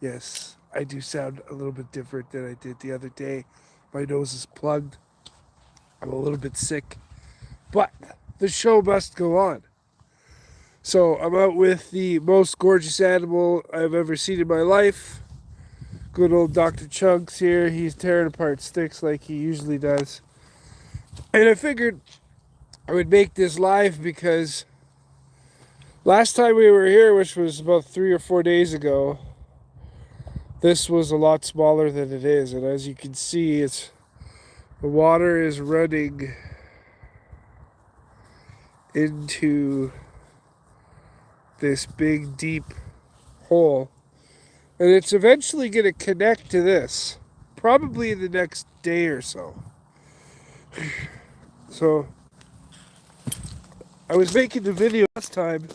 Yes, I do sound a little bit different than I did the other day. My nose is plugged. I'm a little bit sick, but the show must go on. So I'm out with the most gorgeous animal I've ever seen in my life. Good old Dr. Chunks here. He's tearing apart sticks like he usually does. And I figured I would make this live because last time we were here, which was about 3 or 4 days ago, this was a lot smaller than it is. And as you can see, the water is running into this big deep hole. And it's eventually going to connect to this, probably in the next day or so. So I was making the video last time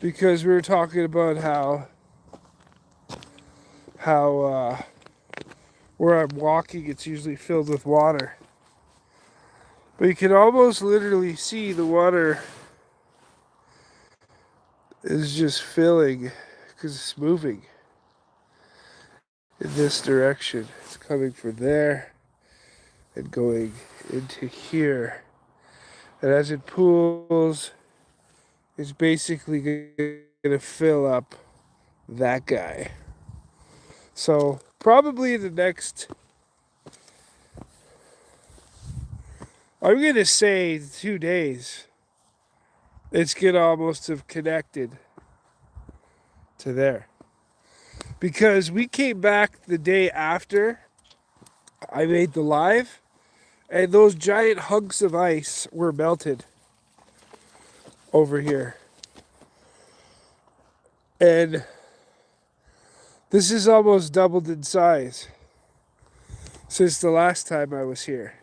because we were talking about how where I'm walking, it's usually filled with water. But you can almost literally see the water is just filling because it's moving in this direction. It's coming from there and going into here. And as it pools, it's basically going to fill up that guy. So probably the next, I'm going to say 2 days, it's going to almost have connected to there. Because we came back the day after I made the live, and those giant hunks of ice were melted over here. And this is almost doubled in size since the last time I was here.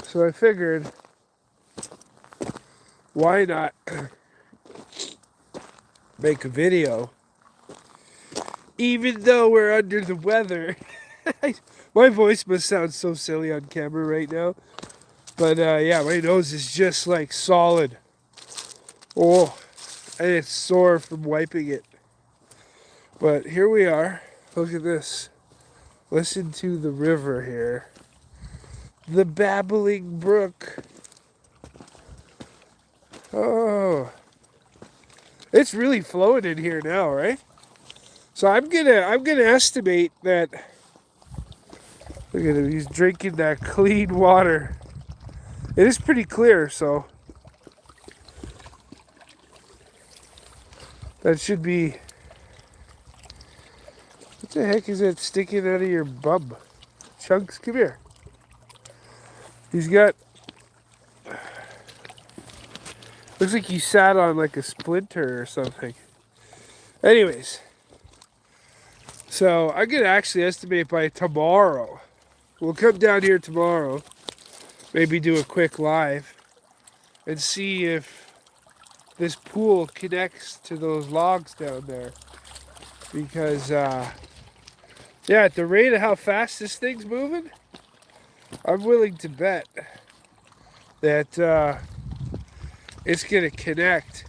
So I figured, why not make a video? Even though we're under the weather. My voice must sound so silly on camera right now. But yeah, my nose is just like solid. Oh, and it's sore from wiping it. But here we are. Look at this. Listen to the river here. The babbling brook. Oh. It's really flowing in here now, right? So I'm gonna estimate that. Look at him, he's drinking that clean water. It is pretty clear, so that should be. What the heck is that sticking out of your bum? Chunks, come here. He's got. Looks like he sat on like a splinter or something. Anyways, so I'm gonna actually estimate by tomorrow. We'll come down here tomorrow, maybe do a quick live, and see if this pool connects to those logs down there. Because, yeah, at the rate of how fast this thing's moving, I'm willing to bet that it's gonna connect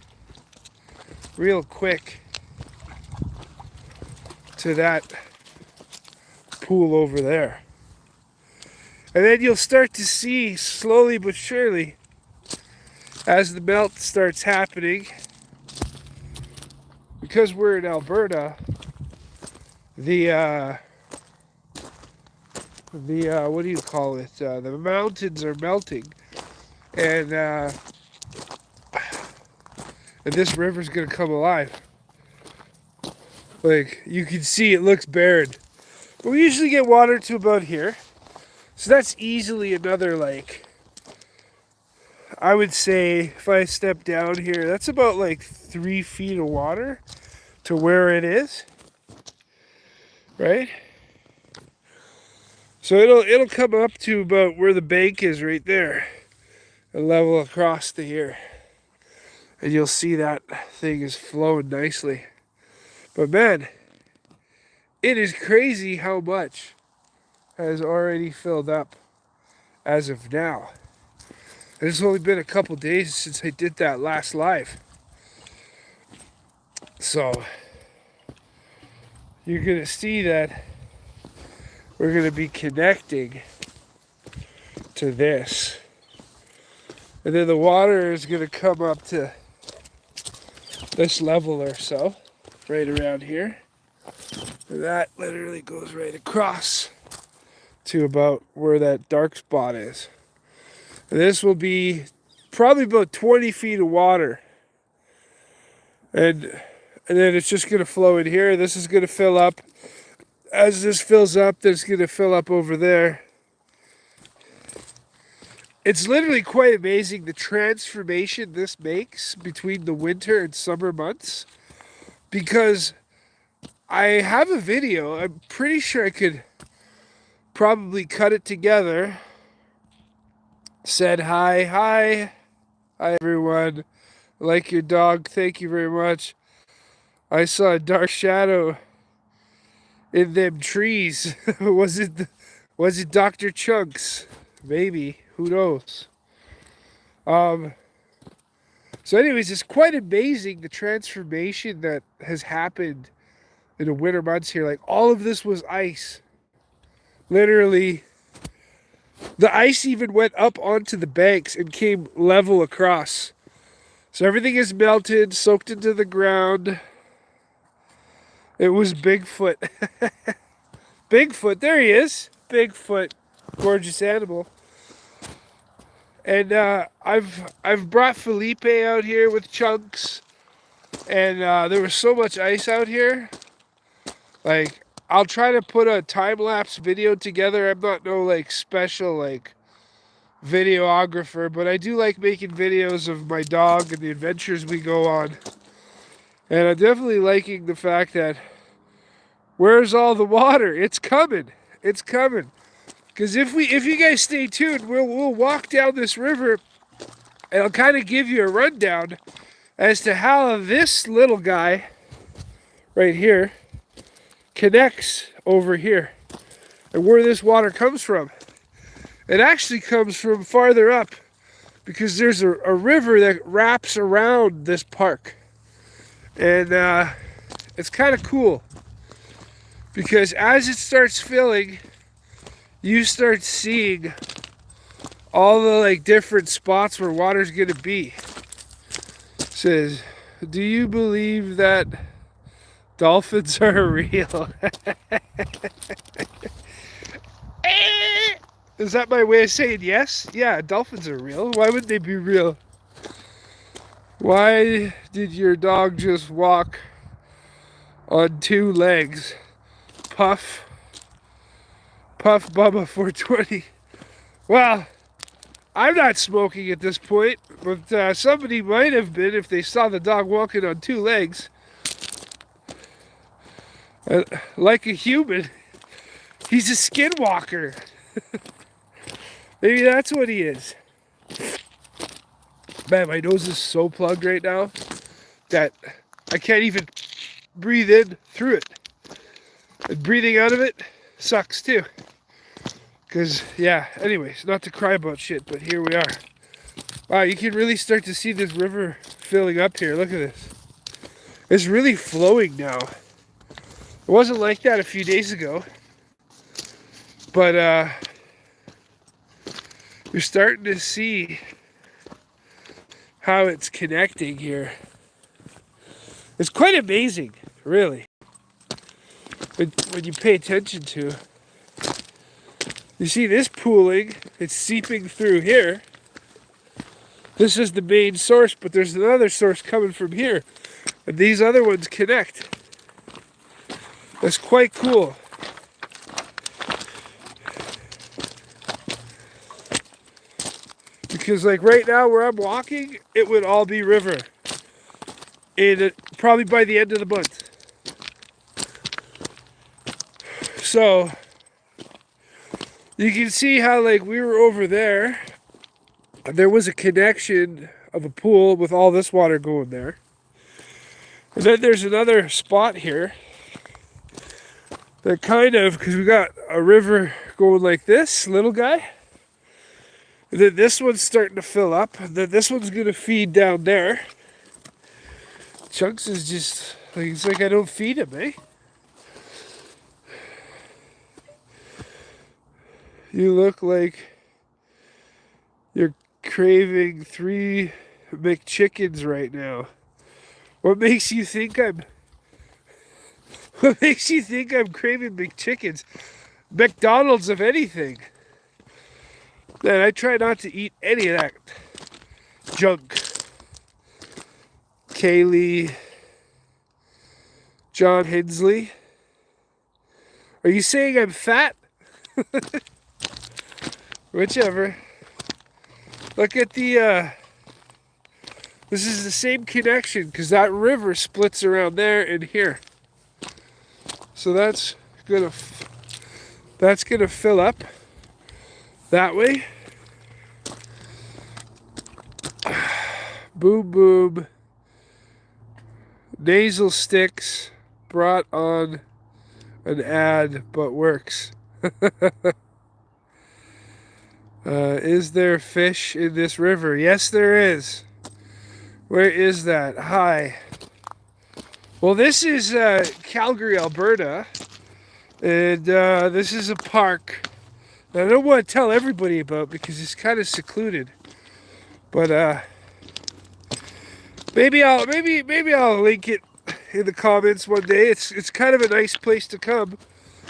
real quick to that pool over there. And then you'll start to see slowly but surely as the melt starts happening, because we're in Alberta, the what do you call it? The mountains are melting, and this river's gonna come alive. Like you can see, it looks barren, but we usually get water to about here, so that's easily another, like, I would say if I step down here, that's about like 3 feet of water to where it is, right? So it'll come up to about where the bank is right there, and level across to here, and you'll see that thing is flowing nicely. But man, it is crazy how much has already filled up as of now. And it's only been a couple days since I did that last live. So you're going to see that we're going to be connecting to this. And then the water is going to come up to this level or so, right around here. And that literally goes right across to about where that dark spot is. And this will be probably about 20 feet of water. And then it's just going to flow in here. This is going to fill up. As this fills up, it's going to fill up over there. It's literally quite amazing the transformation this makes between the winter and summer months. Because I have a video, I'm pretty sure I could probably cut it together. Said hi everyone. Like your dog, thank you very much. I saw a dark shadow in them trees. Was it Dr. Chunks? Maybe. Who knows? So anyways, it's quite amazing the transformation that has happened in the winter months here. Like, all of this was ice. Literally, the ice even went up onto the banks and came level across. So everything is melted, soaked into the ground. It was Bigfoot. Bigfoot, there he is. Bigfoot, gorgeous animal. And I've brought Felipe out here with Chunks, and there was so much ice out here. Like, I'll try to put a time-lapse video together. I'm not no like special like videographer, but I do like making videos of my dog and the adventures we go on. And I'm definitely liking the fact that where's all the water? It's coming. It's coming. Because if you guys stay tuned, we'll walk down this river, and I'll kind of give you a rundown as to how this little guy right here connects over here and where this water comes from. It actually comes from farther up because there's a river that wraps around this park. And it's kind of cool because as it starts filling, you start seeing all the like different spots where water's gonna be. It says, do you believe that dolphins are real? Is that my way of saying yes? Yeah, dolphins are real. Why would they be real? Why did your dog just walk on two legs? Puff Bubba 420. Well, I'm not smoking at this point, but somebody might have been if they saw the dog walking on two legs. Like a human. He's a skinwalker. Maybe that's what he is. Man, my nose is so plugged right now that I can't even breathe in through it. And breathing out of it sucks too. Because, yeah, anyways, not to cry about shit, but here we are. Wow, you can really start to see this river filling up here. Look at this. It's really flowing now. It wasn't like that a few days ago. But, you're starting to see how it's connecting here. It's quite amazing, really. When you pay attention to. You see this pooling, it's seeping through here. This is the main source, but there's another source coming from here. And these other ones connect. That's quite cool. Because like right now where I'm walking, it would all be river. And probably by the end of the month. So you can see how like we were over there. There was a connection of a pool with all this water going there. And then there's another spot here that kind of, because we got a river going like this, little guy. And then this one's starting to fill up. And then this one's going to feed down there. Chunks is just, like, it's like I don't feed him, eh? You look like you're craving 3 McChickens right now. What makes you think I'm what makes you think I'm craving McChickens? McDonald's of anything. Man, I try not to eat any of that junk. Kaylee, John Hensley. Are you saying I'm fat? Whichever. Look at the, this is the same connection because that river splits around there and here. So that's gonna fill up that way. Boom boom. Nasal sticks brought on an ad but works. Is there fish in this river? Yes, there is. Where is that? Hi. Well, this is Calgary, Alberta, and this is a park that I don't want to tell everybody about because it's kind of secluded. But maybe I'll link it in the comments one day. It's kind of a nice place to come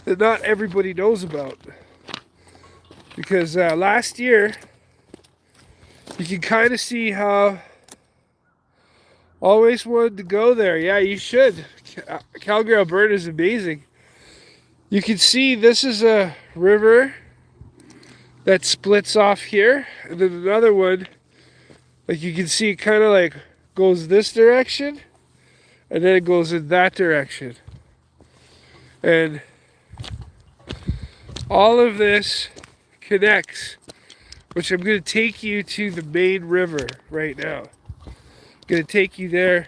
that not everybody knows about. Because last year, you can kind of see how always wanted to go there. Yeah, you should. Calgary, Alberta is amazing. You can see this is a river that splits off here. And then another one, like you can see, kind of like goes this direction. And then it goes in that direction. And all of this connects, which I'm going to take you to the main river right now. I'm going to take you there.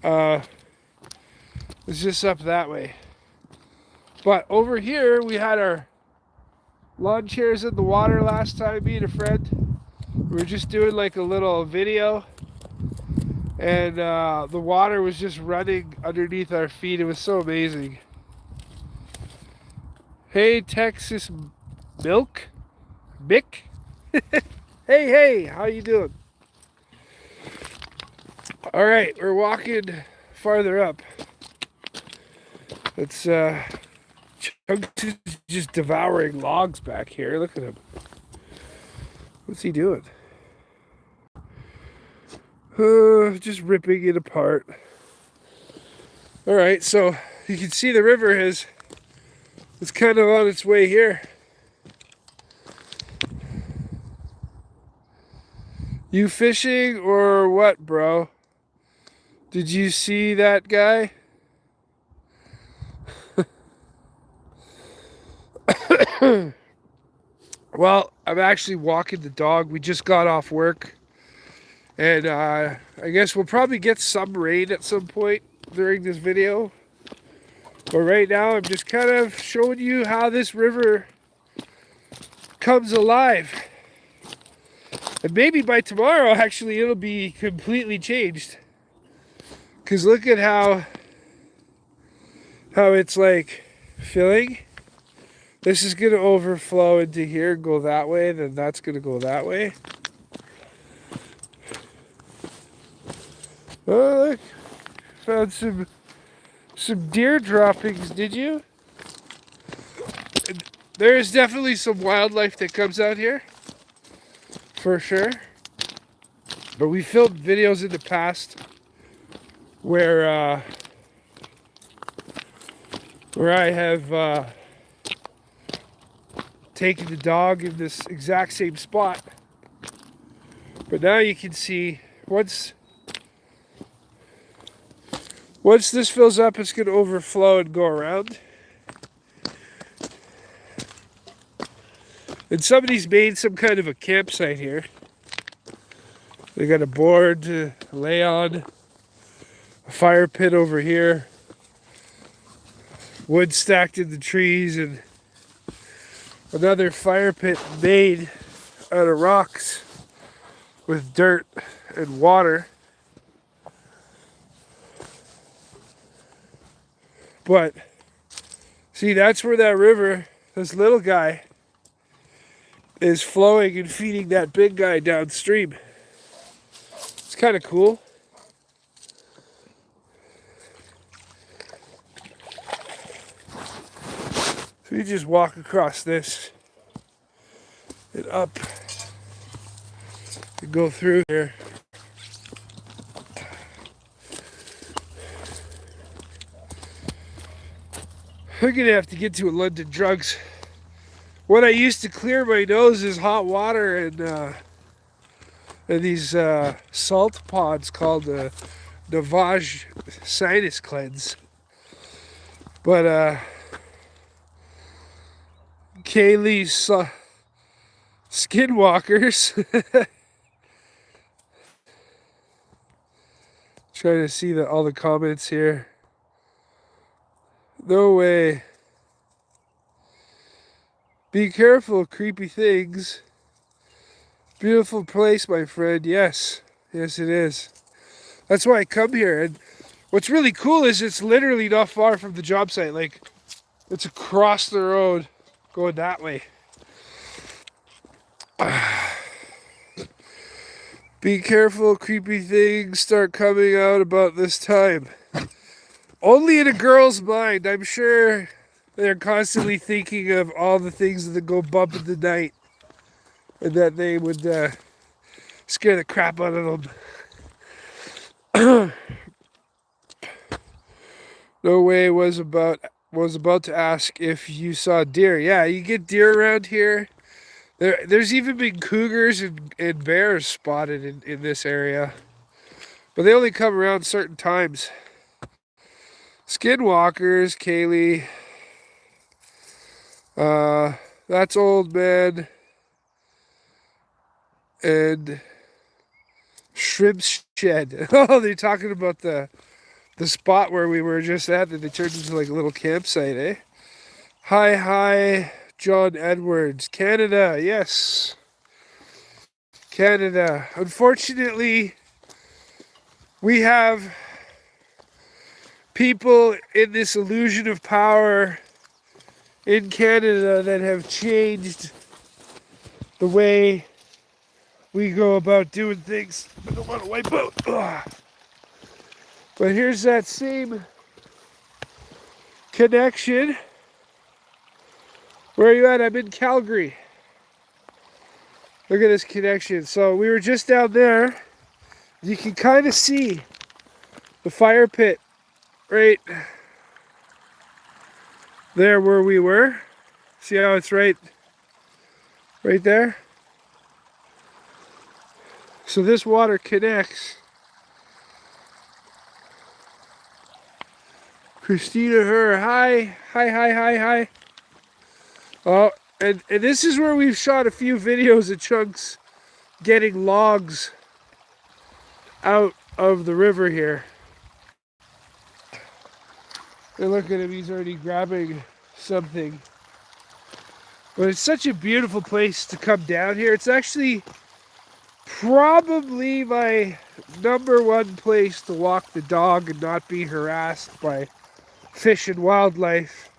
It's just up that way. But over here, we had our lawn chairs in the water last time, me and a friend. We were just doing like a little video. And the water was just running underneath our feet. It was so amazing. Hey, Texas Milk? Mick? Hey, how you doing? All right, we're walking farther up. It's Chunks is just devouring logs back here. Look at him. What's he doing? Just ripping it apart. All right, so you can see the river it's kind of on its way here. You fishing or what, bro? Did you see that guy? Well, I'm actually walking the dog. We just got off work. And I guess we'll probably get some rain at some point during this video. But right now, I'm just kind of showing you how this river comes alive. And maybe by tomorrow, actually, it'll be completely changed. Because look at how it's like filling. This is going to overflow into here and go that way. Then that's going to go that way. Oh, look. Found some deer droppings, did you? There's definitely some wildlife that comes out here. For sure. But we filmed videos in the past where I have taken the dog in this exact same spot. But now you can see once this fills up, it's going to overflow and go around. And somebody's made some kind of a campsite here. They got a board to lay on, a fire pit over here, wood stacked in the trees, and another fire pit made out of rocks with dirt and water. But see, that's where that river this little guy is flowing and feeding that big guy downstream. It's kind of cool. So you just walk across this and up and go through here. I'm gonna have to get to a London Drugs. What I used to clear my nose is hot water and these salt pods called Navage Sinus Cleanse. But Kaylee's Skinwalkers. Trying to see all the comments here. No way. Be careful, creepy things. Beautiful place, my friend. Yes. Yes, it is. That's why I come here. And what's really cool is it's literally not far from the job site. Like, it's across the road going that way. Be careful, creepy things start coming out about this time. Only in a girl's mind. I'm sure they're constantly thinking of all the things that go bump in the night. And that they would scare the crap out of them. No way was about to ask if you saw deer. Yeah, you get deer around here. There's even been cougars and bears spotted in this area. But they only come around certain times. Skinwalkers, Kaylee. That's Old Man. And Shrimp Shed. Oh, they're talking about the spot where we were just at that they turned into like a little campsite, eh? Hi, John Edwards. Canada, yes. Canada. Unfortunately, we have people in this illusion of power in Canada that have changed the way we go about doing things. I don't want to wipe out. Ugh. But here's that same connection. Where are you at? I'm in Calgary. Look at this connection. So we were just down there. You can kind of see the fire pit right there where we were. See how it's right there? So this water connects. Christina Her, hi. Oh, and this is where we've shot a few videos of Chunks getting logs out of the river here. And look at him, he's already grabbing something. But it's such a beautiful place to come down here. It's actually probably my #1 place to walk the dog and not be harassed by fish and wildlife.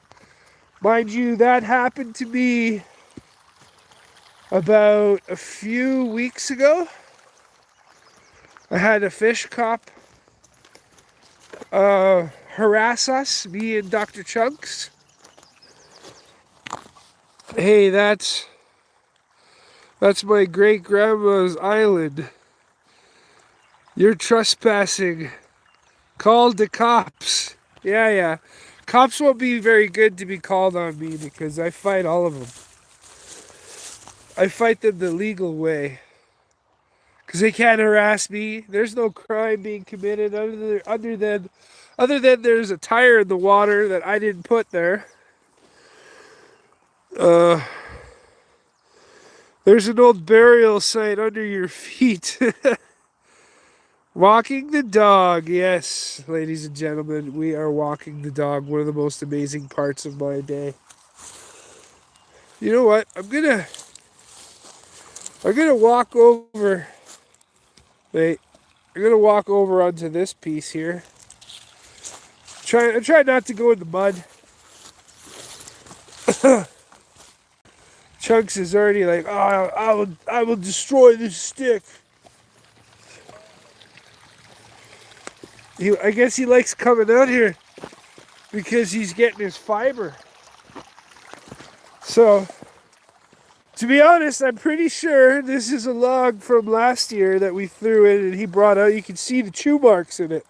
Mind you, that happened to me about a few weeks ago. I had a fish cop harass us, me and Dr. Chunks. Hey, that's my great grandma's island. You're trespassing. Call the cops. Yeah. Cops won't be very good to be called on me because I fight all of them. I fight them the legal way. Because they can't harass me. There's no crime being committed other than there's a tire in the water that I didn't put there. There's an old burial site under your feet. Walking the dog. Yes, ladies and gentlemen, we are walking the dog. One of the most amazing parts of my day. You know what? I'm gonna walk over. Wait. I'm gonna walk over onto this piece here. Try not to go in the mud. Chunks is already like, oh, I will destroy this stick. I guess he likes coming out here because he's getting his fiber. So, to be honest, I'm pretty sure this is a log from last year that we threw in and he brought out. You can see the chew marks in it.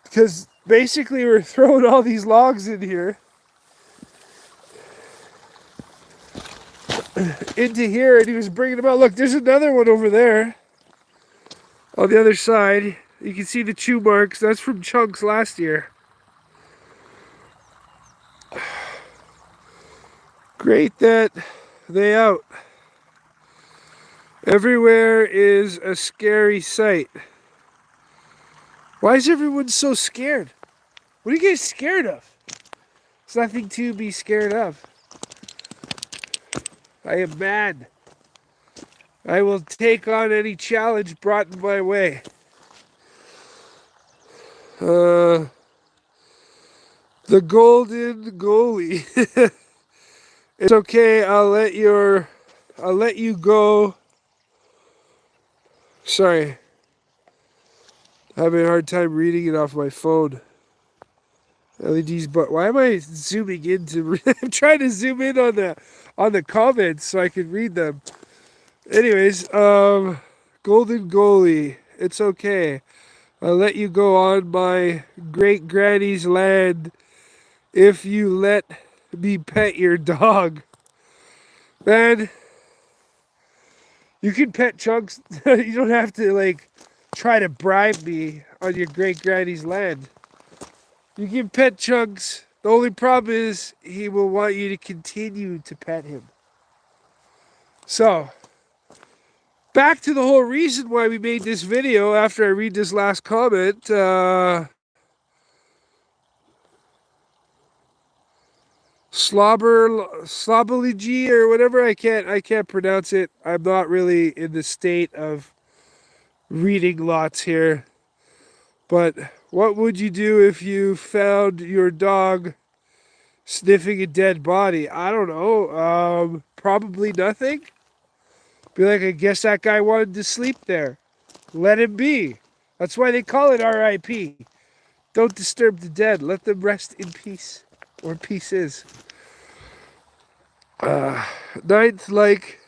Because basically we're throwing all these logs in here. Into here, and he was bringing them out. Look, there's another one over there. On the other side, you can see the chew marks. That's from Chunks last year. Great that they out. Everywhere is a scary sight. Why is everyone so scared? What are you guys scared of? There's nothing to be scared of. I am mad. I will take on any challenge brought in my way. The golden goalie. It's okay. I'll let you go. Sorry. Having a hard time reading it off my phone. LEDs, but why am I zooming into? I'm trying to zoom in on the comments so I can read them. Anyways, golden goalie. It's okay. I'll let you go on my great granny's land if you let me pet your dog. Man, you can pet Chunks. You don't have to like try to bribe me on your great granny's land. You can pet Chunks. The only problem is he will want you to continue to pet him. So, back to the whole reason why we made this video after I read this last comment. Slobberlyg or whatever, I can't pronounce it. I'm not really in the state of reading lots here. But what would you do if you found your dog sniffing a dead body? I don't know. Probably nothing. Be like, I guess that guy wanted to sleep there. Let him be. That's why they call it R.I.P. Don't disturb the dead. Let them rest in peace. Or peace is. Ninth, like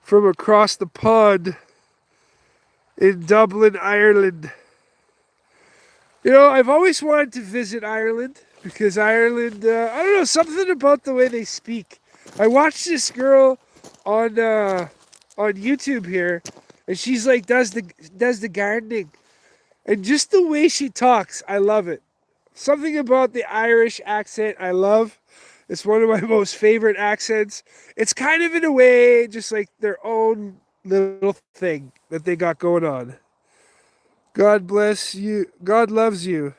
from across the pond in Dublin, Ireland. You know, I've always wanted to visit Ireland because Ireland, I don't know, something about the way they speak. I watched this girl on YouTube here, and she's like does the gardening, and just the way she talks, I love it. Something about the Irish accent I love. It's one of my most favorite accents. It's kind of in a way just like their own little thing that they got going on. God bless you. God loves you.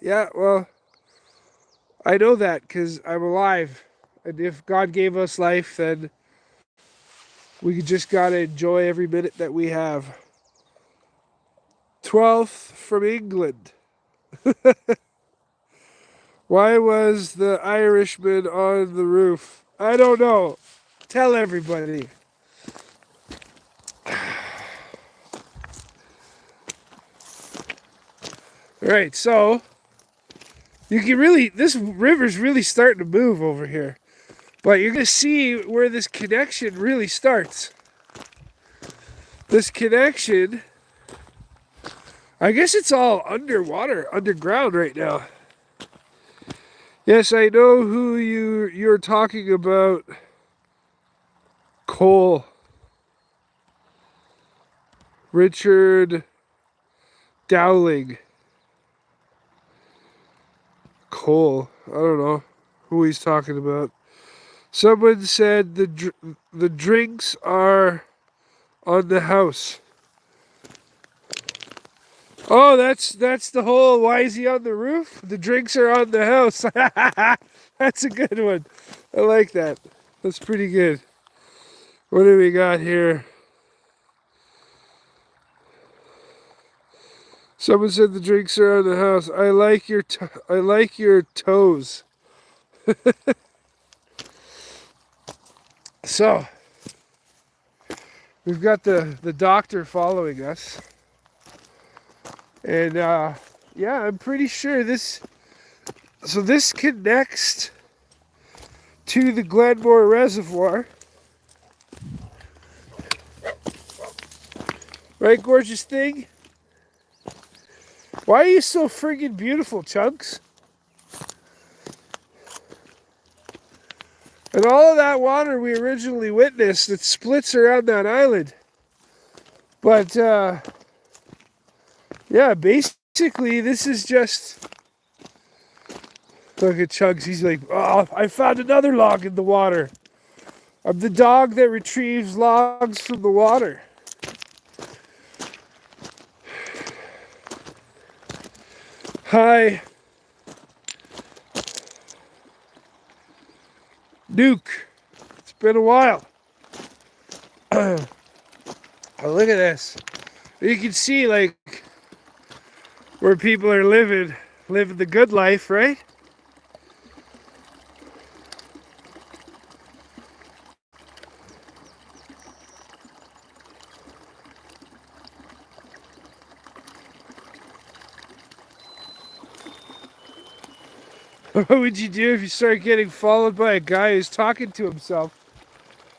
Yeah, well, I know that because I'm alive. And if God gave us life, then we just got to enjoy every minute that we have. 12th from England. Why was the Irishman on the roof? I don't know. Tell everybody. Alright, so you can really, this river's really starting to move over here. But you're going to see where this connection really starts. This connection, I guess it's all underground right now. Yes, I know who you're talking about. Cole. Richard Dowling. Cole. I don't know who he's talking about. Someone said the drinks are on the house. Oh, that's the whole, why is he on the roof? The drinks are on the house. That's a good one. I like that. That's pretty good. What do we got here? Someone said the drinks are on the house. I like your toes. So we've got the doctor following us. And yeah, I'm pretty sure this connects to the Glenmore Reservoir. Right, gorgeous thing? Why are you so friggin' beautiful, Chunks? And all of that water we originally witnessed, it splits around that island. But, yeah, basically, this is just... Look at Chunks, he's like, oh, I found another log in the water. I'm the dog that retrieves logs from the water. Hi. Nuke. It's been a while. Oh, look at this. You can see, like, where people are living the good life, right? What would you do if you start getting followed by a guy who's talking to himself?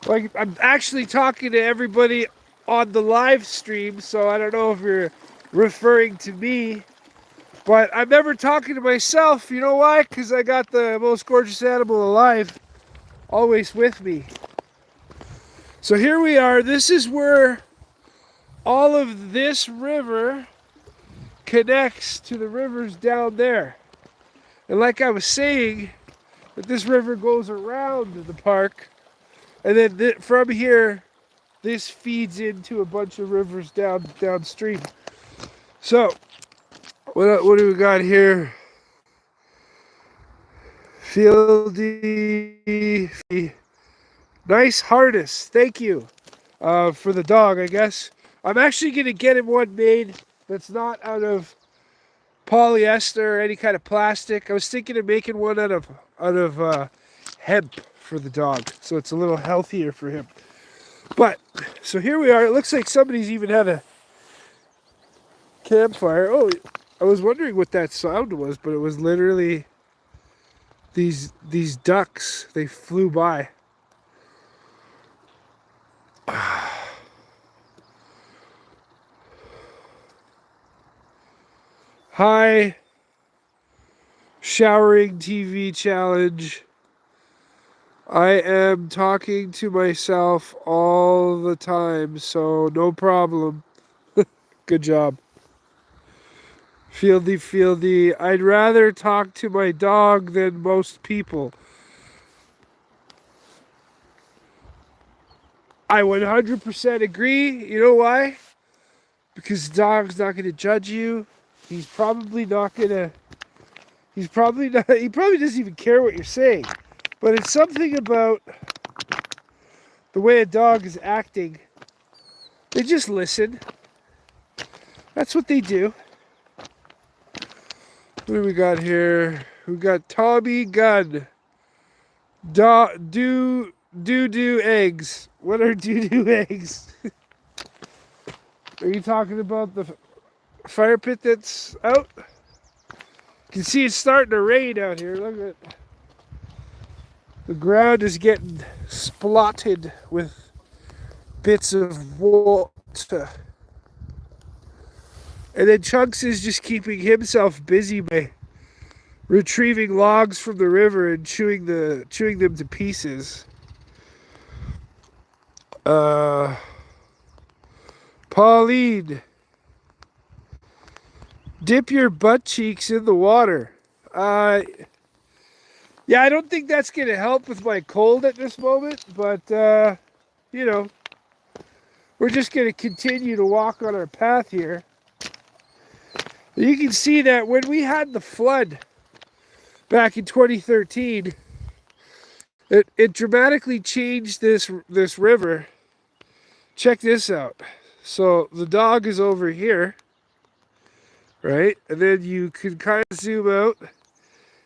Like, I'm actually talking to everybody on the live stream, so I don't know if you're referring to me, but I'm never talking to myself. You know why? Because I got the most gorgeous animal alive always with me. So here we are. This is where all of this river connects to the rivers down there. And like I was saying, that this river goes around the park, and then from here, this feeds into a bunch of rivers downstream. So, what do we got here? Fieldy, nice harness. Thank you for the dog, I guess. I'm actually going to get him one made that's not out of polyester or any kind of plastic. I was thinking of making one out of hemp for the dog, so it's a little healthier for him. But so here we are. It looks like somebody's even had a campfire. Oh, I was wondering what that sound was, but it was literally these ducks. They flew by. Hi, showering TV challenge. I am talking to myself all the time, so no problem. Good job. Fieldy. I'd rather talk to my dog than most people. I 100% agree. You know why? Because the dog's not going to judge you. He's probably not going to... he probably doesn't even care what you're saying. But it's something about the way a dog is acting. They just listen. That's what they do. What do we got here? We got Tommy Gunn. Do eggs. What are do eggs? Are you talking about the fire pit that's out? You can see it's starting to rain out here. Look at it. The ground is getting splotted with bits of water. And then Chunks is just keeping himself busy by retrieving logs from the river and chewing them to pieces. Pauline, dip your butt cheeks in the water. Yeah, I don't think that's going to help with my cold at this moment, but, you know, we're just going to continue to walk on our path here. You can see that when we had the flood back in 2013, it dramatically changed this river. Check this out. So the dog is over here, right? And then you can kind of zoom out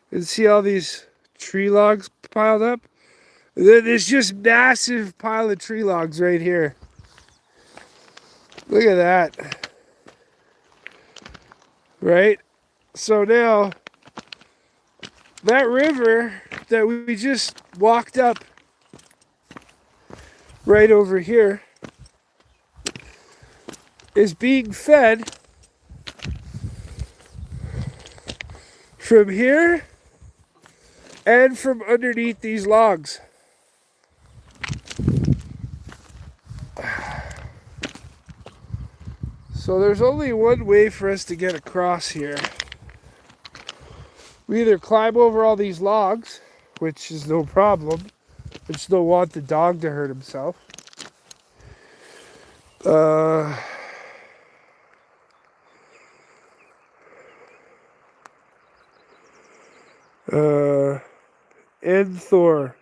and see all these tree logs piled up. There's just massive pile of tree logs right here. Look at that. Right? So now, that river that we just walked up right over here is being fed from here and from underneath these logs. So there's only one way for us to get across here. We either climb over all these logs, which is no problem. I just don't want the dog to hurt himself. Enthor.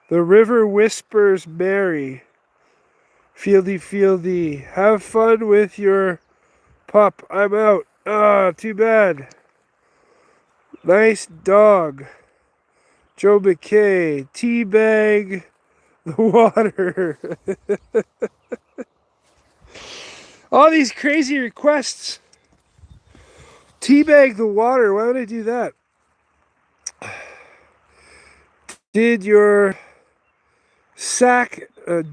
The river whispers merry. Fieldy, fieldy. Have fun with your pup. I'm out. Ah, too bad. Nice dog. Joe McKay. Teabag the water. All these crazy requests. Teabag the water. Why would I do that? Did your sack in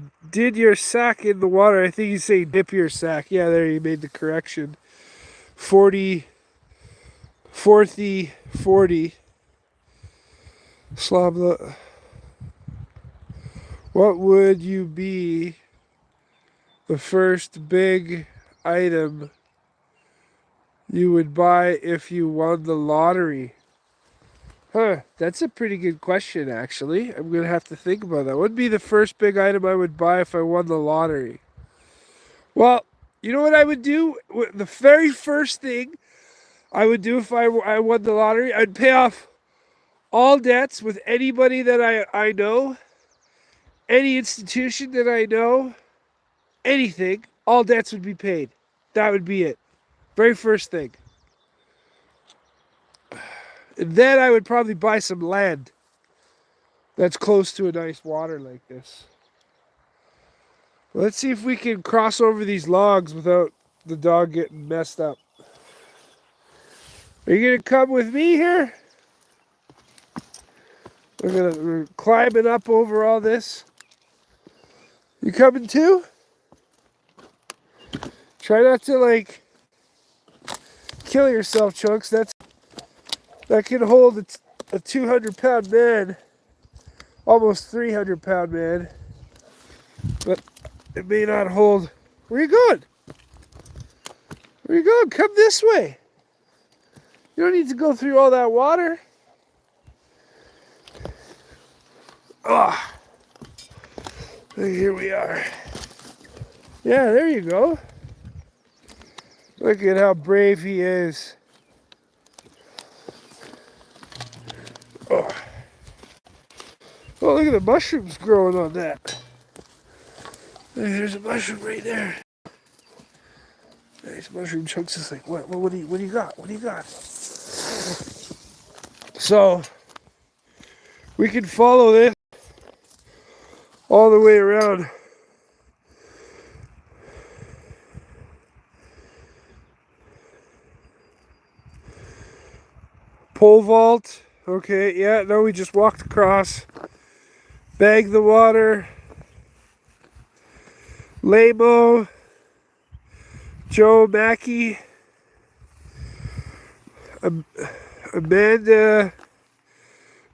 the water? I think you say dip your sack. Yeah, there you made the correction. 40 Slabla. What would you be the first big item you would buy if you won the lottery? Huh, that's a pretty good question, actually. I'm going to have to think about that. What would be the first big item I would buy if I won the lottery? Well, you know what I would do? The very first thing I would do if I won the lottery, I'd pay off all debts with anybody that I know, any institution that I know, anything. All debts would be paid. That would be it. Very first thing. And then I would probably buy some land that's close to a nice water like this. Let's see if we can cross over these logs without the dog getting messed up. Are you going to come with me here? We're climbing up over all this. You coming too? Try not to, kill yourself, Chunks. That can hold a 200-pound man, almost 300-pound man, but it may not hold. Where you going? Where you going? Come this way. You don't need to go through all that water. Ah, here we are. Yeah, there you go. Look at how brave he is. Oh, look at the mushrooms growing on that. There's a mushroom right there. Nice mushroom. Chunks is like, what do you got? What do you got? So we can follow this all the way around. Pole vault. Okay, yeah, no, we just walked across. Bag the water. Lamo. Joe Mackey. Amanda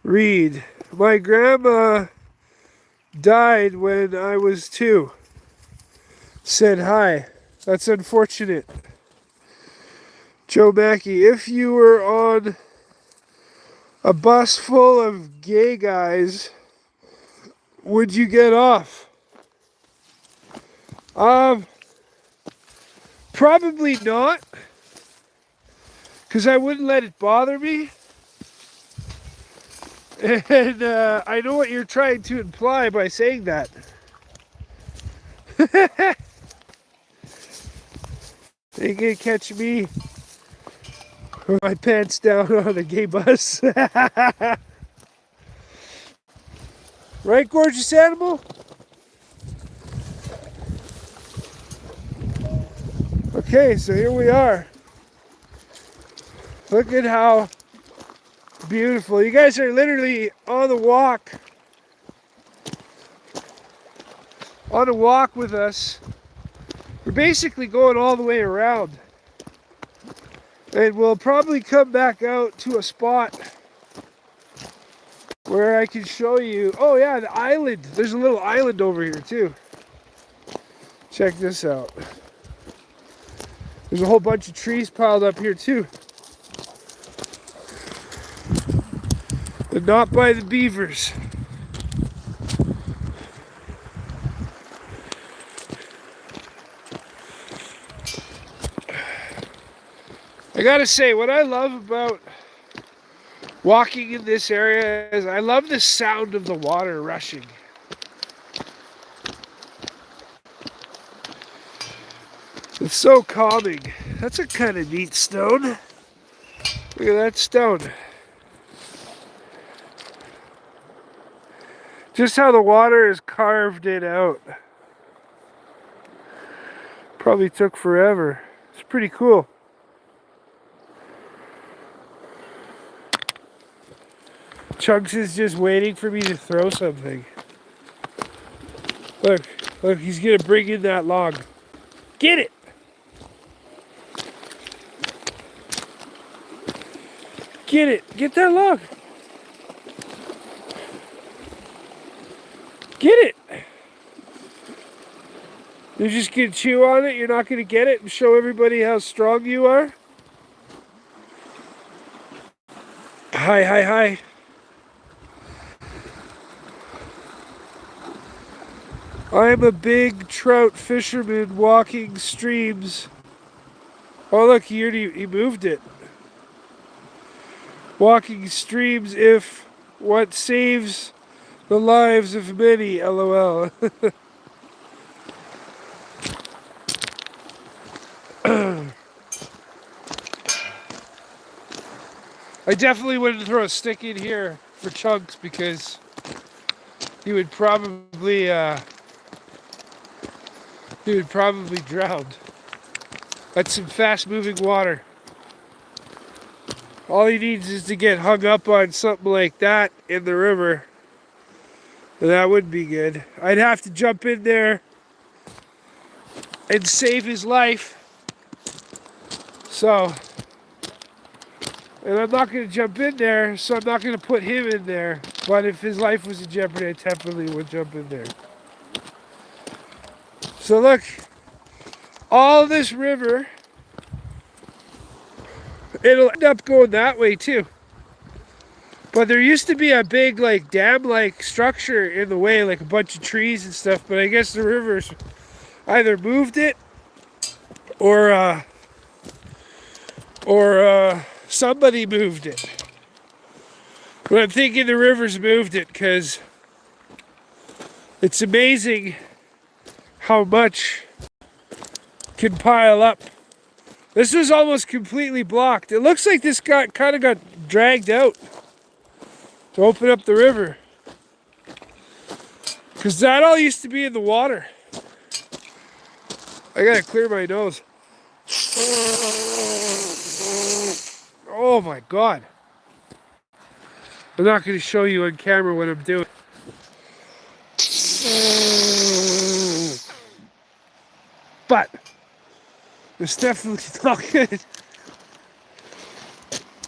Reed. My grandma died when I was 2. Said hi. That's unfortunate. Joe Mackey, if you were on a bus full of gay guys, would you get off? Probably not, because I wouldn't let it bother me. And I know what you're trying to imply by saying that. They can catch me with my pants down on a gay bus. Right, gorgeous animal? Okay, so here we are. Look at how beautiful. You guys are literally on the walk. On a walk with us. We're basically going all the way around. And we'll probably come back out to a spot where I can show you. Oh yeah, the island. There's a little island over here too. Check this out. There's a whole bunch of trees piled up here too. But not by the beavers. I gotta say, what I love about walking in this area is I love the sound of the water rushing. It's so calming. That's a kind of neat stone. Look at that stone. Just how the water has carved it out. Probably took forever. It's pretty cool. Chunks is just waiting for me to throw something. Look, he's gonna bring in that log. Get it! Get it! Get that log! Get it! You're just gonna chew on it? You're not gonna get it and show everybody how strong you are? Hi, hi, hi. I'm a big trout fisherman walking streams. Oh look, he moved it. Walking streams if what saves the lives of many, LOL. I definitely wouldn't throw a stick in here for Chunks because he would probably drown. That's some fast-moving water. All he needs is to get hung up on something like that in the river. And that would be good. I'd have to jump in there and save his life. So, and I'm not going to jump in there, so I'm not going to put him in there. But if his life was in jeopardy, I definitely would jump in there. So look, all this river, it'll end up going that way too. But there used to be a big like dam-like structure in the way, like a bunch of trees and stuff, but I guess the rivers either moved it or somebody moved it. But I'm thinking the rivers moved it because it's amazing how much can pile up. This was almost completely blocked. It looks like this kind of got dragged out to open up the river. Because that all used to be in the water. I gotta clear my nose. Oh my God. I'm not gonna show you on camera what I'm doing. But it's definitely not good.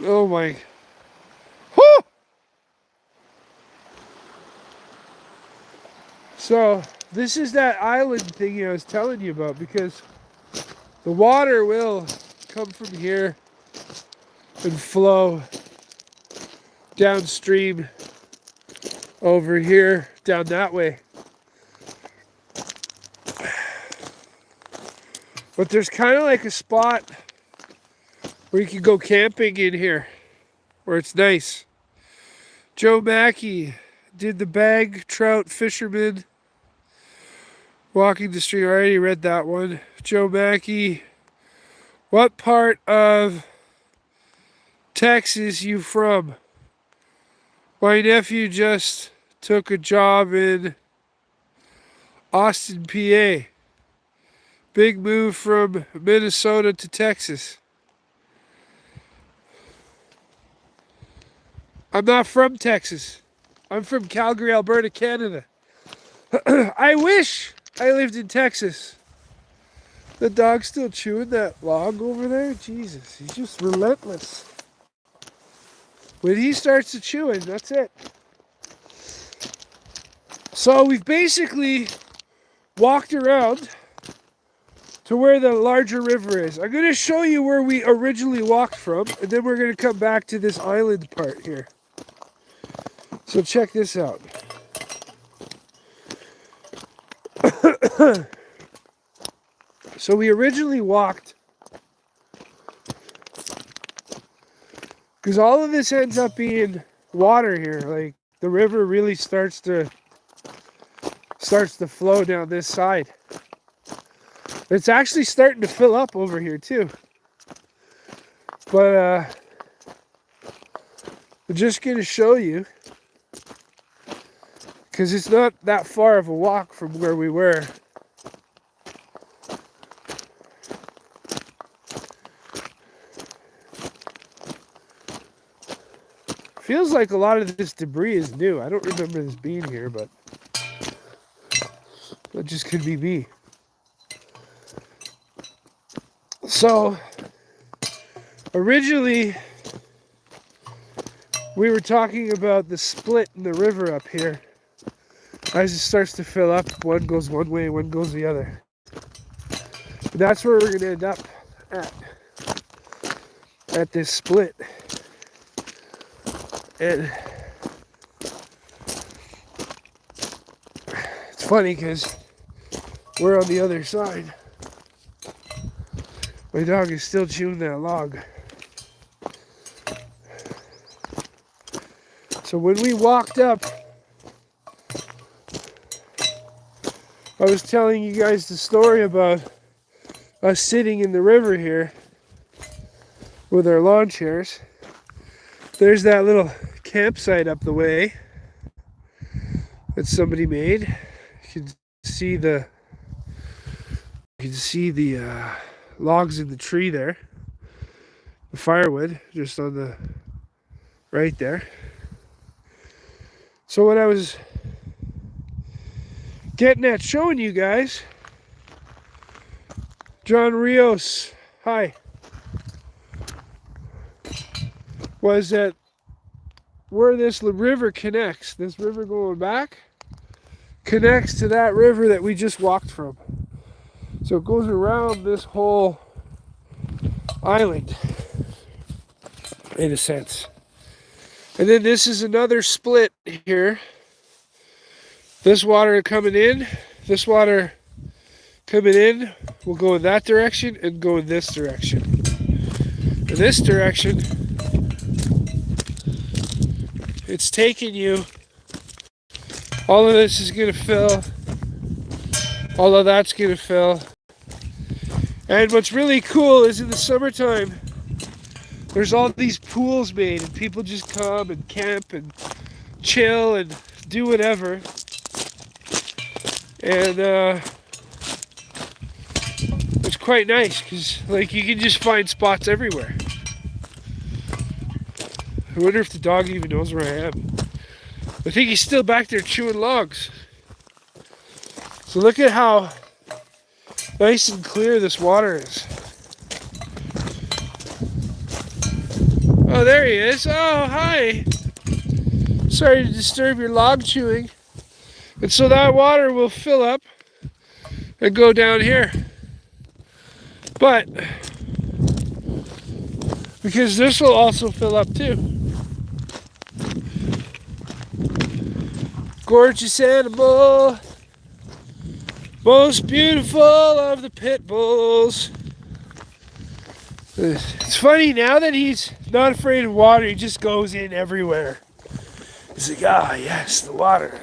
Oh my. Whew! So this is that island thing I was telling you about, because the water will come from here and flow downstream over here, down that way. But there's kind of like a spot where you can go camping in here, where it's nice. Joe Mackey did the bag trout fisherman walking the stream. I already read that one. Joe Mackey, what part of Texas you from? My nephew just took a job in Austin, PA. Big move from Minnesota to Texas. I'm not from Texas. I'm from Calgary, Alberta, Canada. I wish I lived in Texas. The dog's still chewing that log over there? Jesus, he's just relentless. When he starts to chewing, that's it. So we've basically walked around to where the larger river is. I'm going to show you where we originally walked from, and then we're going to come back to this island part here. So check this out. So we originally walked, because all of this ends up being water here. Like the river really starts to flow down this side. It's actually starting to fill up over here too. But I'm just going to show you, because it's not that far of a walk from where we were. Feels like a lot of this debris is new. I don't remember this being here, but that just could be me. So, originally, we were talking about the split in the river up here. As it starts to fill up, one goes one way, one goes the other. And that's where we're going to end up at this split. And it's funny because we're on the other side. My dog is still chewing that log. So when we walked up, I was telling you guys the story about us sitting in the river here with our lawn chairs. There's that little campsite up the way that somebody made. You can see the logs in the tree there. The firewood just on the right there. So what I was getting at showing you guys, John Rios, hi, was that where this river connects, this river going back, connects to that river that we just walked from. So it goes around this whole island, in a sense. And then this is another split here. This water coming in, this water coming in will go in that direction and go in this direction. In this direction, it's taking you, all of this is going to fill, all of that's going to fill. And what's really cool is in the summertime, there's all these pools made and people just come and camp and chill and do whatever. And it's quite nice because like you can just find spots everywhere. I wonder if the dog even knows where I am. I think he's still back there chewing logs. So look at how nice and clear this water is. Oh, there he is. Oh, hi. Sorry to disturb your log chewing. And so that water will fill up and go down here. But, because this will also fill up too. Gorgeous animal. Most beautiful of the pit bulls. It's funny, now that he's not afraid of water, he just goes in everywhere. He's like, ah, yes, the water.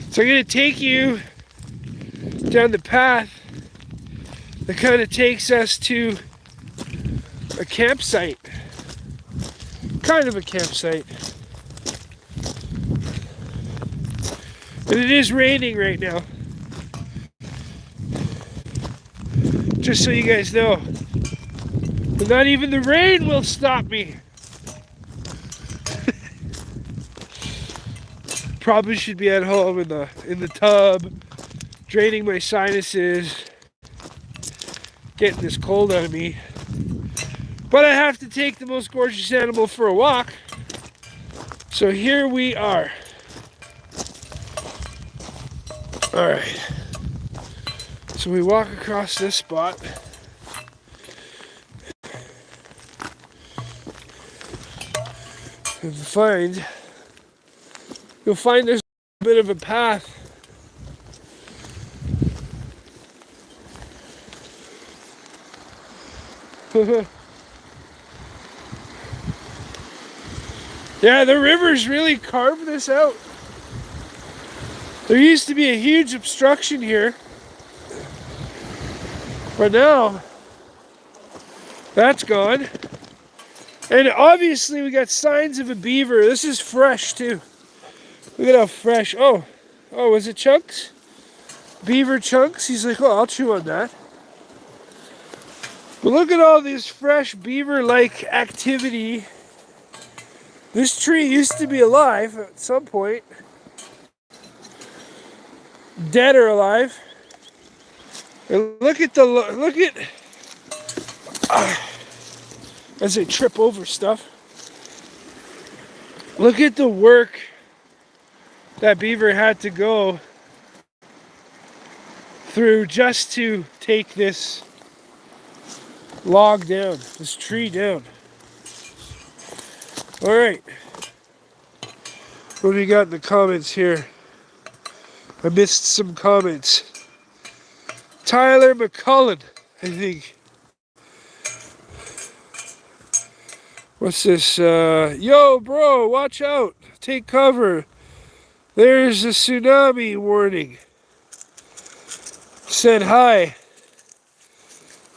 So I'm going to take you down the path that kind of takes us to a campsite. kind of a campsite. And it is raining right now. Just so you guys know. But not even the rain will stop me. Probably should be at home in the tub, draining my sinuses, getting this cold out of me. But I have to take the most gorgeous animal for a walk. So here we are. All right. So we walk across this spot. And you'll find there's a bit of a path. Yeah, the rivers really carved this out. There used to be a huge obstruction here. But now, that's gone. And obviously we got signs of a beaver. This is fresh too. Look at how fresh. Oh, was it chunks? Beaver chunks? He's like, oh, I'll chew on that. But look at all this fresh beaver-like activity. This tree used to be alive at some point. Dead or alive. And look at as I trip over stuff. Look at the work that beaver had to go through just to take this log down, this tree down. All right. What do we got in the comments here? I missed some comments. Tyler McCullen, I think. What's this? Yo, bro, watch out. Take cover. There's a tsunami warning. Said hi.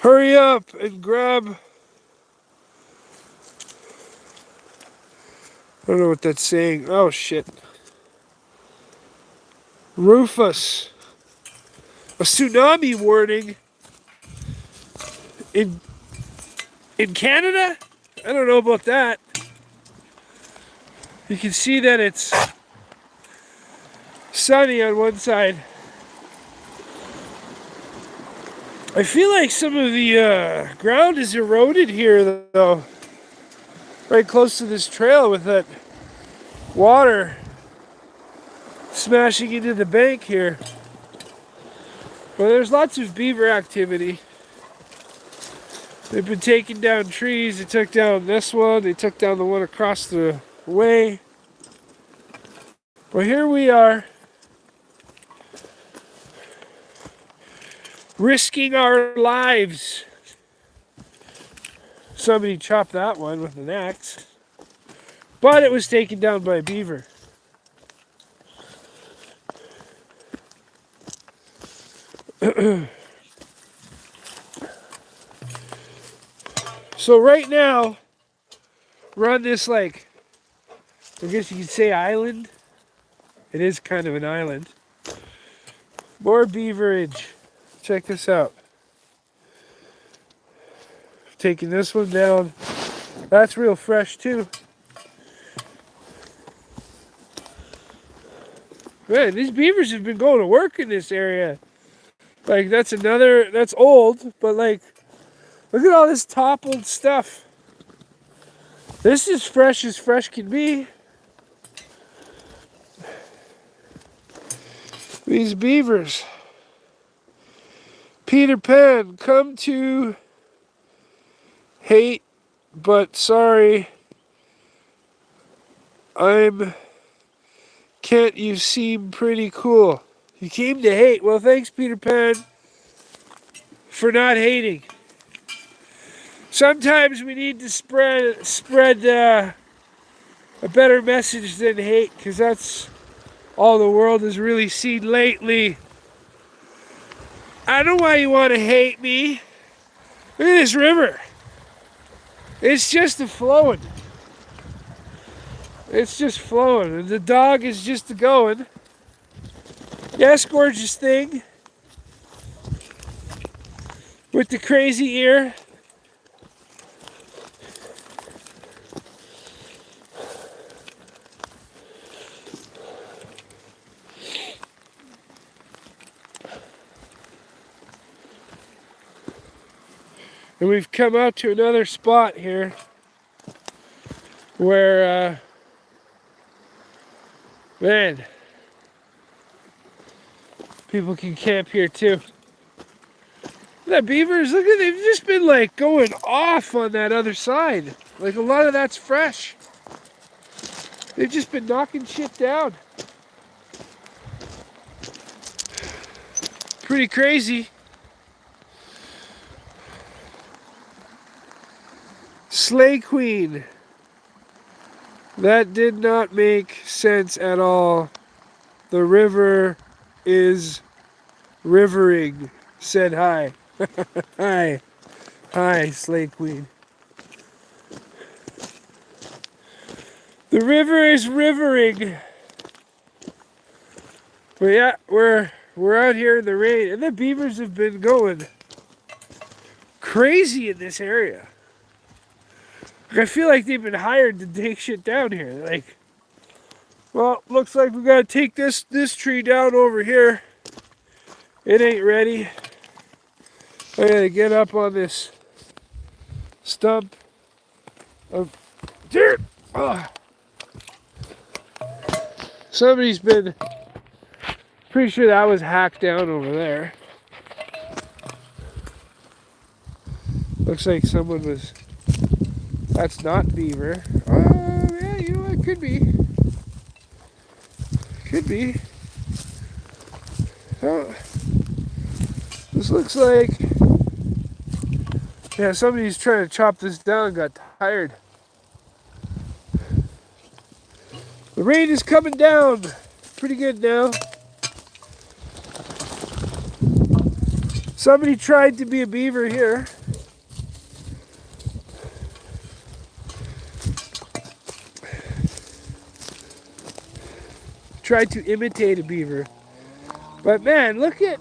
Hurry up and grab. I don't know what that's saying. Oh, shit. Rufus. A tsunami warning in Canada? I don't know about that. You can see that it's sunny on one side. I feel like some of the ground is eroded here, though. Right close to this trail with that water smashing into the bank here. Well, there's lots of beaver activity. They've been taking down trees. They took down this one. They took down the one across the way. Well, here we are. Risking our lives. Somebody chopped that one with an axe. But it was taken down by a beaver. So right now, we're on this, like, I guess you could say island. It is kind of an island. More beaverage. Check this out. Taking this one down. That's real fresh too. Man, these beavers have been going to work in this area. Like, that's old, but like, look at all this toppled stuff. This is fresh as fresh can be. These beavers. Peter Pan, come to hate, but sorry. Can't you seem pretty cool? You came to hate. Well, thanks, Peter Pan, for not hating. Sometimes we need to spread a better message than hate, because that's all the world has really seen lately. I don't know why you want to hate me. Look at this river. It's just a flowing. It's just flowing, and the dog is just going. Yes, gorgeous thing. With the crazy ear. And we've come out to another spot here where, man, people can camp here too. The beavers, look at, they've just been like going off on that other side. Like a lot of that's fresh. They've just been knocking shit down. Pretty crazy. Slay Queen. That did not make sense at all. The river is rivering. Said hi. Hi. Hi, Slay Queen. The river is rivering. But yeah, we're out here in the rain, and the beavers have been going crazy in this area. I feel like they've been hired to take shit down here. Like, well, looks like we gotta take this tree down over here. It ain't ready. I gotta get up on this stump of dirt. Oh. Somebody's been, pretty sure that was hacked down over there. Looks like someone was, that's not beaver. Oh, yeah, you know what, could be. Could be. Oh, this looks like, yeah, somebody's trying to chop this down and got tired. The rain is coming down. Pretty good now. Somebody tried to be a beaver here. Tried to imitate a beaver. But man, look at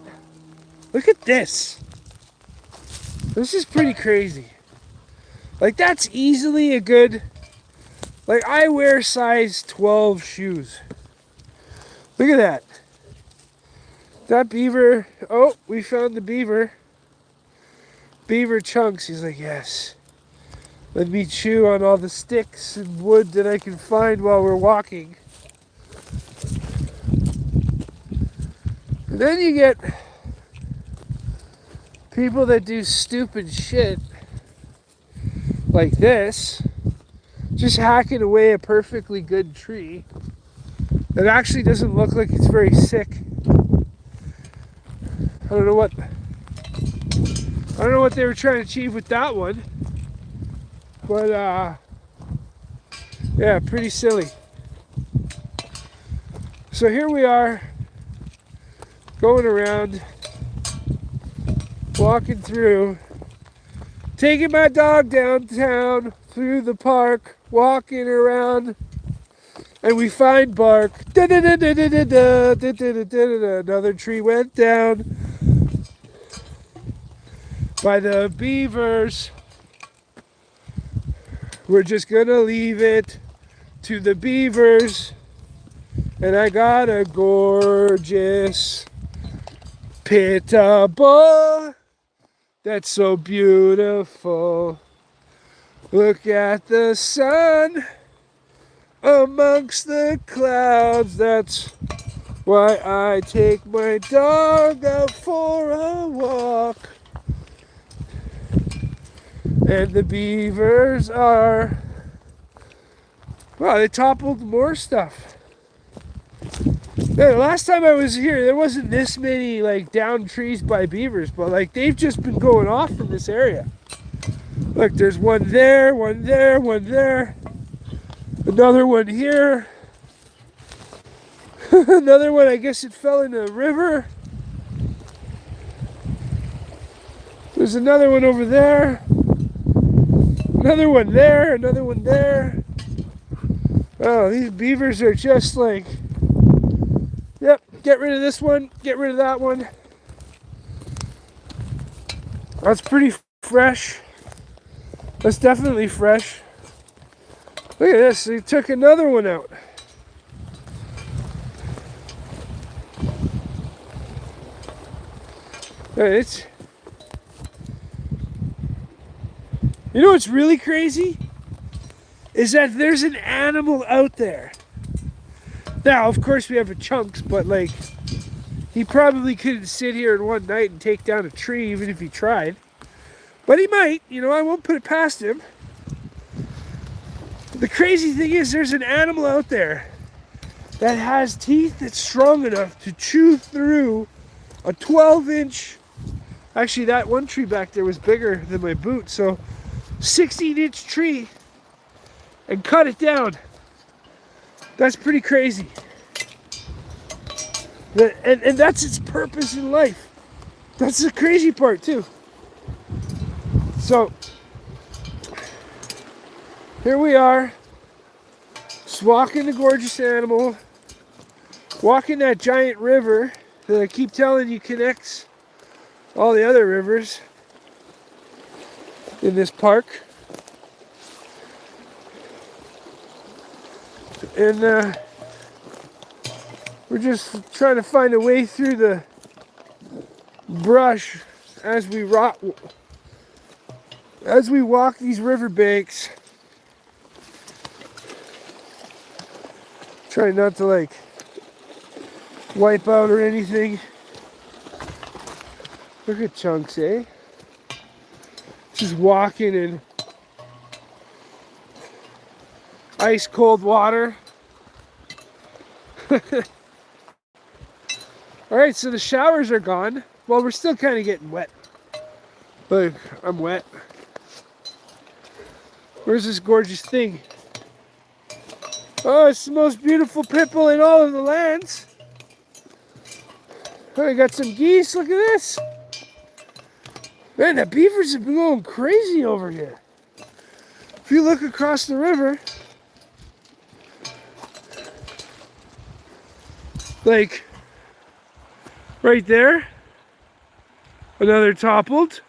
this. This is pretty crazy. Like, that's easily a good, like, I wear size 12 shoes. Look at that. That beaver, oh, we found the beaver. Beaver chunks. He's like, yes. Let me chew on all the sticks and wood that I can find while we're walking. And then you get people that do stupid shit like this, just hacking away a perfectly good tree that actually doesn't look like it's very sick. I don't know what they were trying to achieve with that one, but yeah, pretty silly. So here we are, going around, walking through, taking my dog downtown through the park, walking around, and we find bark. Another tree went down by the beavers. We're just gonna leave it to the beavers. And I got a gorgeous pitbull that's so beautiful. Look at the sun amongst the clouds. That's why I take my dog out for a walk. And the beavers are, wow, they toppled more stuff. Yeah, the last time I was here, there wasn't this many like down trees by beavers, but like they've just been going off in this area. Look, there's one there, one there, one there, another one here, another one. I guess it fell in a river. There's another one over there, another one there, another one there. Oh, these beavers are just like, yep, get rid of this one, get rid of that one. That's pretty fresh. That's definitely fresh. Look at this, they took another one out. It's, you know what's really crazy? Is that there's an animal out there. Now, of course, we have a chunks, but like, he probably couldn't sit here in one night and take down a tree, even if he tried. But he might, you know, I won't put it past him. The crazy thing is, there's an animal out there that has teeth that's strong enough to chew through a 12-inch. Actually, that one tree back there was bigger than my boot, so 16-inch tree and cut it down. That's pretty crazy. And that's its purpose in life. That's the crazy part too. So here we are, just walking the gorgeous animal, walking that giant river that I keep telling you connects all the other rivers in this park. And we're just trying to find a way through the brush as we walk these riverbanks. Try not to like wipe out or anything. Look at Chunks, eh? Just walking in ice cold water. Alright, so the showers are gone. Well, we're still kind of getting wet. Look, I'm wet. Where's this gorgeous thing? Oh, it's the most beautiful pipple in all of the lands. Oh, we got some geese. Look at this. Man, the beavers have been going crazy over here. If you look across the river, like right there, another toppled.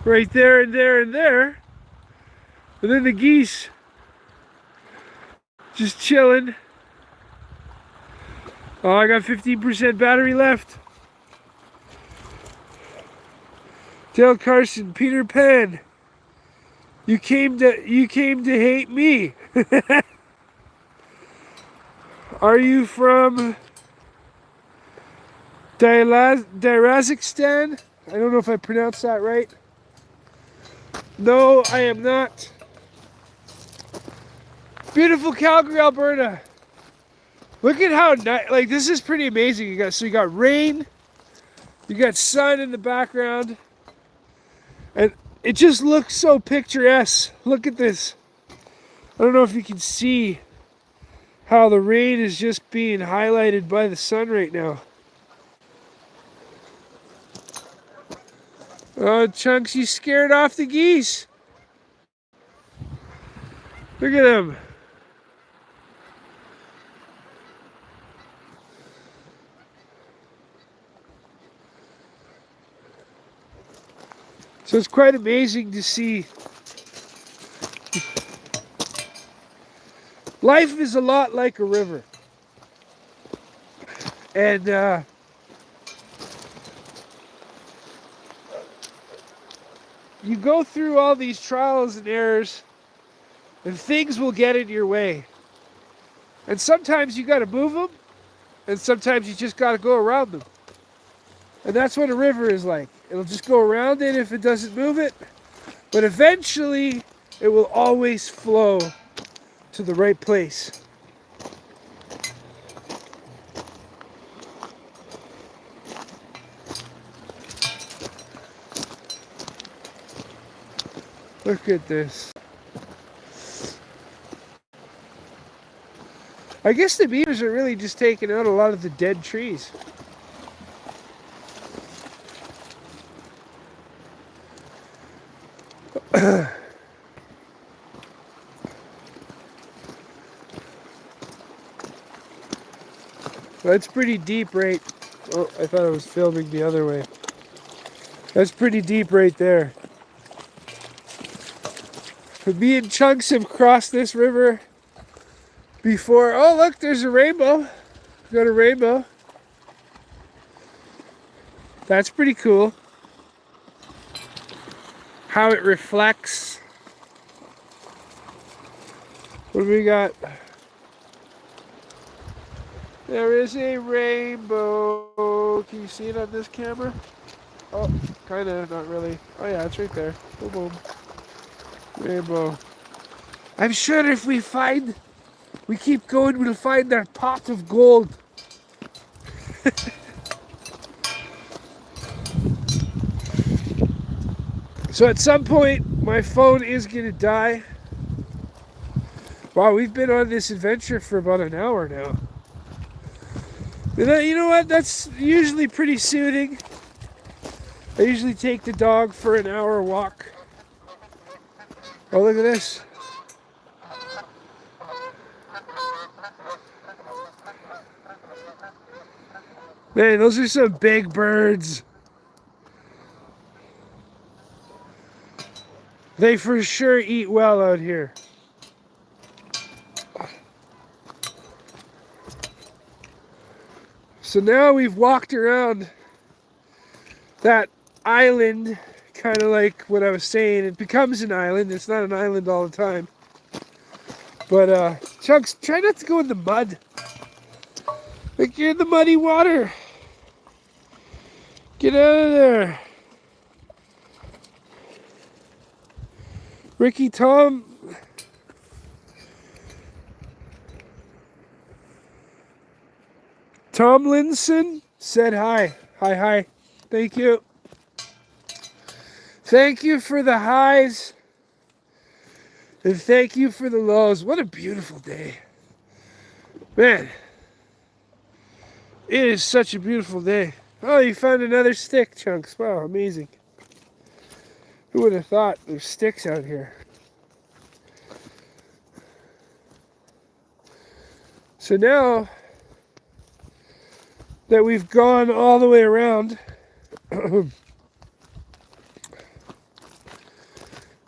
Right there and there and there. And then the geese just chilling. Oh, I got 15% battery left. Dale Carson, Peter Pan. You came to hate me. Are you from Darazakistan? I don't know if I pronounced that right. No, I am not. Beautiful Calgary, Alberta. Look at how nice, like this is pretty amazing. You got rain, you got sun in the background, and it just looks so picturesque. Look at this. I don't know if you can see how the rain is just being highlighted by the sun right now. Oh, Chunks, you scared off the geese. Look at them. So it's quite amazing to see. Life is a lot like a river. And you go through all these trials and errors, and things will get in your way. And sometimes you got to move them, and sometimes you just got to go around them. And that's what a river is like. It'll just go around it if it doesn't move it, but eventually it will always flow to the right place. Look at this. I guess the beavers are really just taking out a lot of the dead trees. That's pretty deep, right? Oh, I thought I was filming the other way. That's pretty deep right there. But me and Chunks have crossed this river before. Oh, look, there's a rainbow. We got a rainbow. That's pretty cool. How it reflects. What do we got? There is a rainbow. Can you see it on this camera? Oh, kind of, not really. Oh yeah, it's right there. Boom, boom. Rainbow. I'm sure if we keep going, we'll find that pot of gold. So at some point, my phone is gonna die. Wow, we've been on this adventure for about an hour now. You know what? That's usually pretty soothing. I usually take the dog for an hour walk. Oh, look at this. Man, those are some big birds. They for sure eat well out here. So now we've walked around that island, kind of like what I was saying. It becomes an island. It's not an island all the time. But Chunks, try not to go in the mud. Like you're in the muddy water. Get out of there. Ricky Tom. Tomlinson said hi. Hi, hi. Thank you. Thank you for the highs. And thank you for the lows. What a beautiful day. Man. It is such a beautiful day. Oh, you found another stick, Chunks. Wow, amazing. Who would have thought there's sticks out here? So now that we've gone all the way around,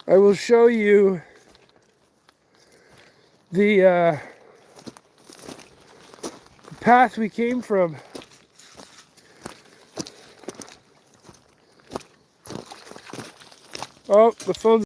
I will show you the path we came from. Oh, the phone's